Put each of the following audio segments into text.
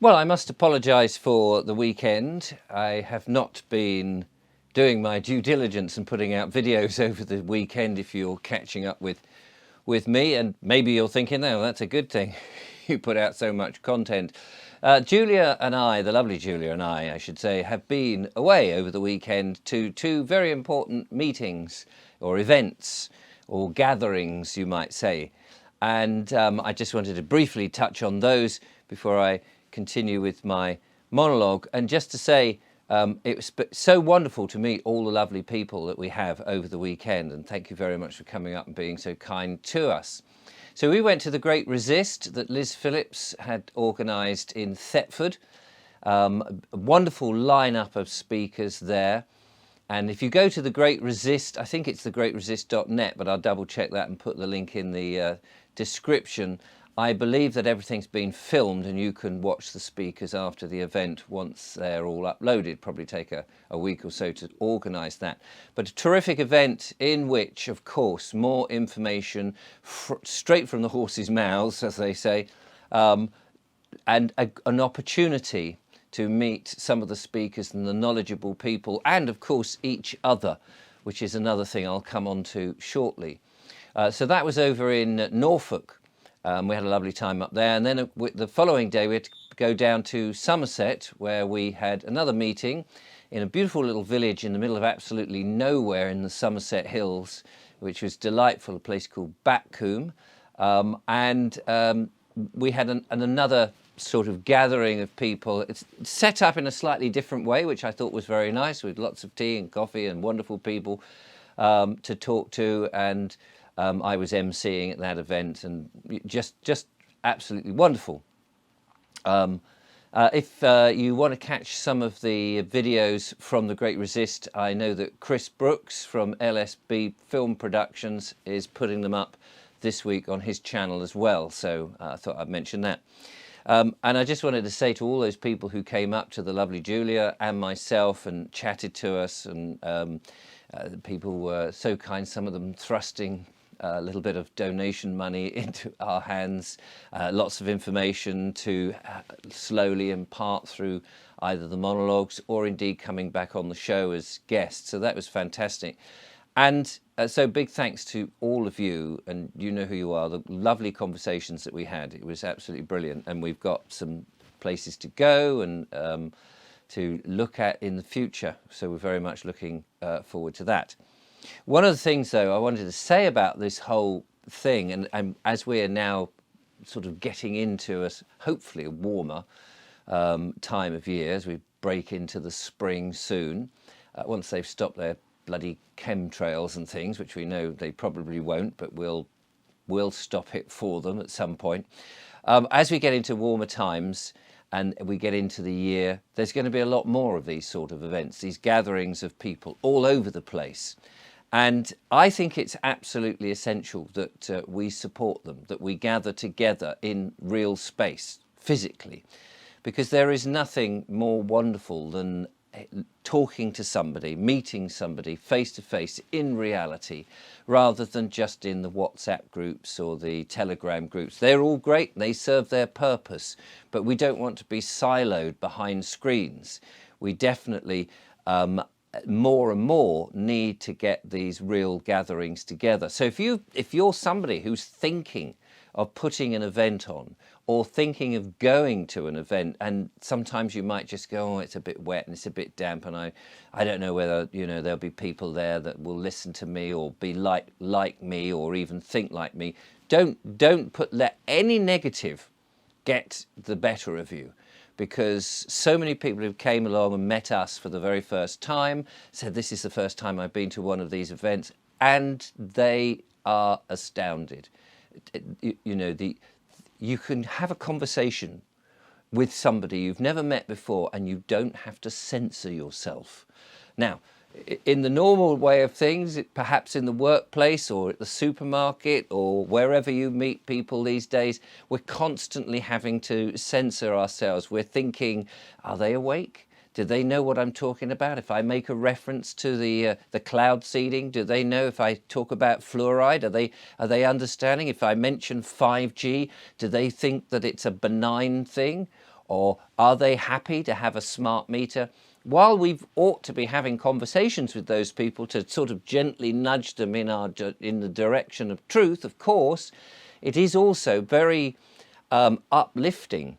Well, I must apologise for the weekend. I have not been doing my due diligence and putting out videos over the weekend, if you're catching up with me, and maybe you're thinking, oh, that's a good thing. You put out so much content. Julia and I, the lovely Julia and I should say, have been away over the weekend to two very important meetings or events or gatherings, you might say. And I just wanted to briefly touch on those before I continue with my monologue. And just to say, it was so wonderful to meet all the lovely people that we have over the weekend. And thank you very much for coming up and being so kind to us. So we went to the Great Resist that Liz Phillips had organised in Thetford. A wonderful lineup of speakers there. And if you go to the Great Resist, I think it's thegreatresist.net, but I'll double check that and put the link in the description. I believe that everything's been filmed and you can watch the speakers after the event once they're all uploaded. Probably take a week or so to organise that. But a terrific event in which, of course, more information straight from the horse's mouths, as they say, and an opportunity to meet some of the speakers and the knowledgeable people, and of course each other, which is another thing I'll come on to shortly. So that was over in Norfolk. We had a lovely time up there, and then the following day we had to go down to Somerset, where we had another meeting in a beautiful little village in the middle of absolutely nowhere in the Somerset Hills, which was delightful, a place called Batcombe. We had another sort of gathering of people. It's set up in a slightly different way, which I thought was very nice, with lots of tea and coffee and wonderful people to talk to, and I was emceeing at that event, and just absolutely wonderful. If you want to catch some of the videos from the Great Resist, I know that Chris Brooks from LSB Film Productions is putting them up this week on his channel as well, so I thought I'd mention that. And I just wanted to say to all those people who came up to the lovely Julia and myself and chatted to us, and people were so kind, some of them thrusting a little bit of donation money into our hands, lots of information to slowly impart through either the monologues or indeed coming back on the show as guests. So that was fantastic. And so big thanks to all of you, and you know who you are, the lovely conversations that we had. It was absolutely brilliant, and we've got some places to go and to look at in the future. So we're very much looking forward to that. One of the things, though, I wanted to say about this whole thing, and as we are now sort of getting into hopefully a warmer time of year, as we break into the spring soon, once they've stopped their bloody chemtrails and things, which we know they probably won't, but we'll stop it for them at some point. As we get into warmer times and we get into the year, there's going to be a lot more of these sort of events, these gatherings of people all over the place. And I think it's absolutely essential that we support them, that we gather together in real space, physically, because there is nothing more wonderful than talking to somebody, meeting somebody face to face in reality, rather than just in the WhatsApp groups or the Telegram groups. They're all great, they serve their purpose, but we don't want to be siloed behind screens. We definitely more and more need to get these real gatherings together. So if you're somebody who's thinking of putting an event on, or thinking of going to an event, and sometimes you might just go, oh, it's a bit wet and it's a bit damp, and I don't know whether, you know, there'll be people there that will listen to me or be like me or even think like me. Don't let any negative get the better of you, because so many people who came along and met us for the very first time said, this is the first time I've been to one of these events, and they are astounded. You know, you can have a conversation with somebody you've never met before, and you don't have to censor yourself. Now, in the normal way of things, perhaps in the workplace or at the supermarket or wherever you meet people these days, we're constantly having to censor ourselves. We're thinking, are they awake? Do they know what I'm talking about? If I make a reference to the cloud seeding, do they know if I talk about fluoride? Are they understanding? If I mention 5G, do they think that it's a benign thing? Or are they happy to have a smart meter? While we ought to be having conversations with those people to sort of gently nudge them in the direction of truth, of course, it is also very uplifting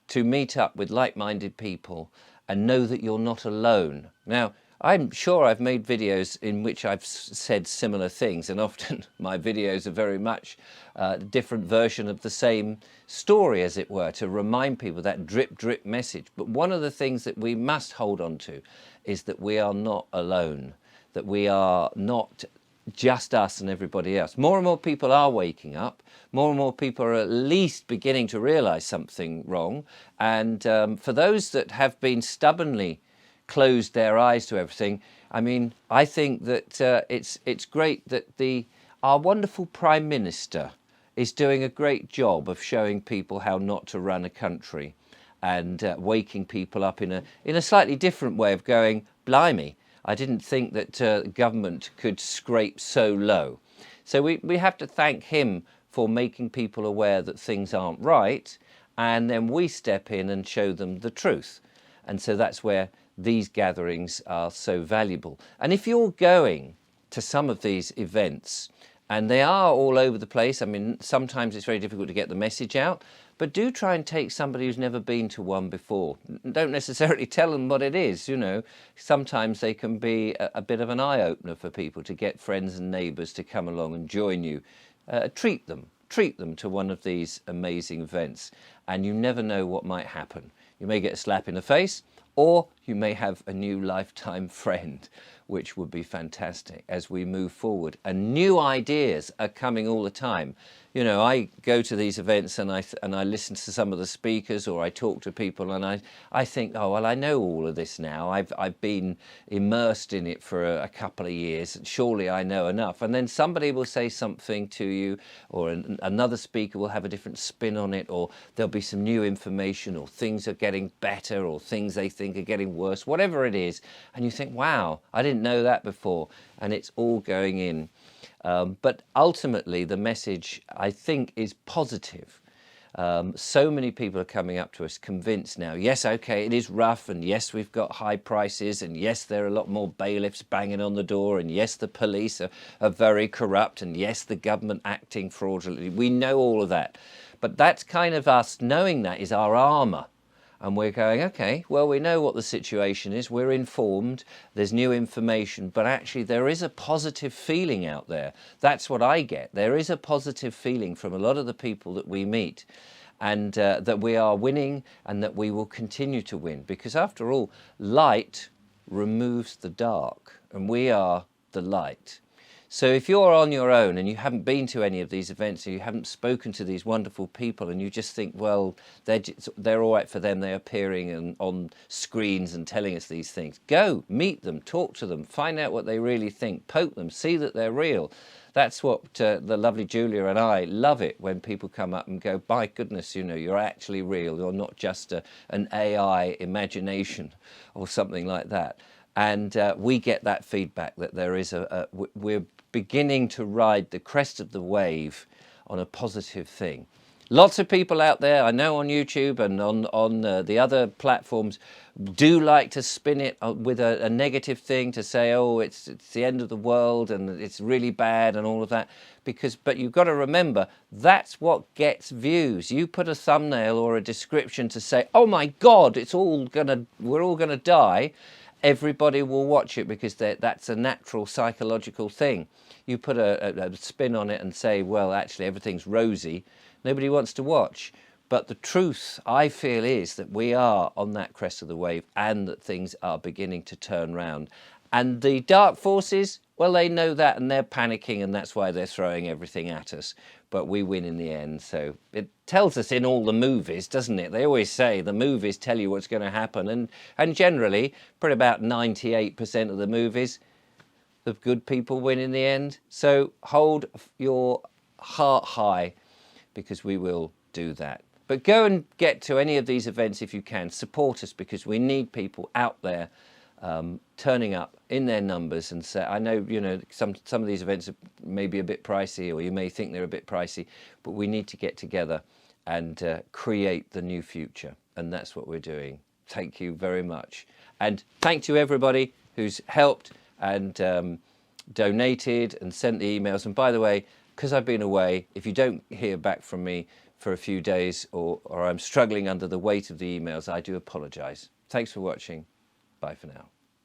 to meet up with like-minded people and know that you're not alone. Now, I'm sure I've made videos in which I've said similar things, and often my videos are very much a different version of the same story, as it were, to remind people that drip, drip message. But one of the things that we must hold on to is that we are not alone, that we are not just us and everybody else. More and more people are waking up. More and more people are at least beginning to realize something wrong. And for those that have been stubbornly closed their eyes to everything, I mean, I think that it's great that our wonderful Prime Minister is doing a great job of showing people how not to run a country, and waking people up in a slightly different way of going, blimey, I didn't think that government could scrape so low. So we have to thank him for making people aware that things aren't right, and then we step in and show them the truth. And so that's where these gatherings are so valuable. And if you're going to some of these events, and they are all over the place, I mean, sometimes it's very difficult to get the message out, but do try and take somebody who's never been to one before. Don't necessarily tell them what it is, you know. Sometimes they can be a bit of an eye-opener for people, to get friends and neighbours to come along and join you. Treat them to one of these amazing events, and you never know what might happen. You may get a slap in the face, or you may have a new lifetime friend, which would be fantastic as we move forward. And new ideas are coming all the time. You know, I go to these events and I listen to some of the speakers, or I talk to people, and I think, oh, well, I know all of this now. I've been immersed in it for a couple of years, and surely I know enough. And then somebody will say something to you, or another speaker will have a different spin on it, or there'll be some new information, or things are getting better, or things they think are getting worse, whatever it is. And you think, wow, I didn't know that before. And it's all going in. But ultimately, the message, I think, is positive. So many people are coming up to us convinced now, yes, okay, it is rough, and yes, we've got high prices, and yes, there are a lot more bailiffs banging on the door, and yes, the police are very corrupt, and yes, the government acting fraudulently. We know all of that. But that's kind of us knowing that is our armour. And we're going, okay, well, we know what the situation is, we're informed, there's new information, but actually there is a positive feeling out there. That's what I get. There is a positive feeling from a lot of the people that we meet, and that we are winning, and that we will continue to win. Because after all, light removes the dark, and we are the light. So if you're on your own and you haven't been to any of these events, or you haven't spoken to these wonderful people, and you just think, well, they're all right for them, they're appearing on screens and telling us these things. Go, meet them, talk to them, find out what they really think, poke them, see that they're real. That's what the lovely Julia and I love it, when people come up and go, my goodness, you know, you're actually real. You're not just an AI imagination or something like that. And we get that feedback that there is we're beginning to ride the crest of the wave on a positive thing. Lots of people out there, I know, on YouTube and on the other platforms, do like to spin it with a negative thing, to say, oh, it's the end of the world and it's really bad and all of that. But you've got to remember, that's what gets views. You put a thumbnail or a description to say, oh my God, we're all gonna die. Everybody will watch it, because that's a natural psychological thing. You put a spin on it and say, well, actually everything's rosy. Nobody wants to watch. But the truth, I feel, is that we are on that crest of the wave, and that things are beginning to turn round. And the dark forces, well, they know that, and they're panicking, and that's why they're throwing everything at us. But we win in the end. So it tells us in all the movies, doesn't it? They always say the movies tell you what's going to happen. And generally, probably about 98% of the movies, the good people win in the end. So hold your heart high, because we will do that. But go and get to any of these events if you can. Support us, because we need people out there turning up in their numbers. And say, I know, you know, some of these events are maybe a bit pricey, or you may think they're a bit pricey, but we need to get together and create the new future. and that's what we're doing. Thank you very much. And thank you everybody who's helped and donated and sent the emails. And by the way, because I've been away, if you don't hear back from me for a few days or I'm struggling under the weight of the emails, I do apologise. Thanks for watching. Bye for now.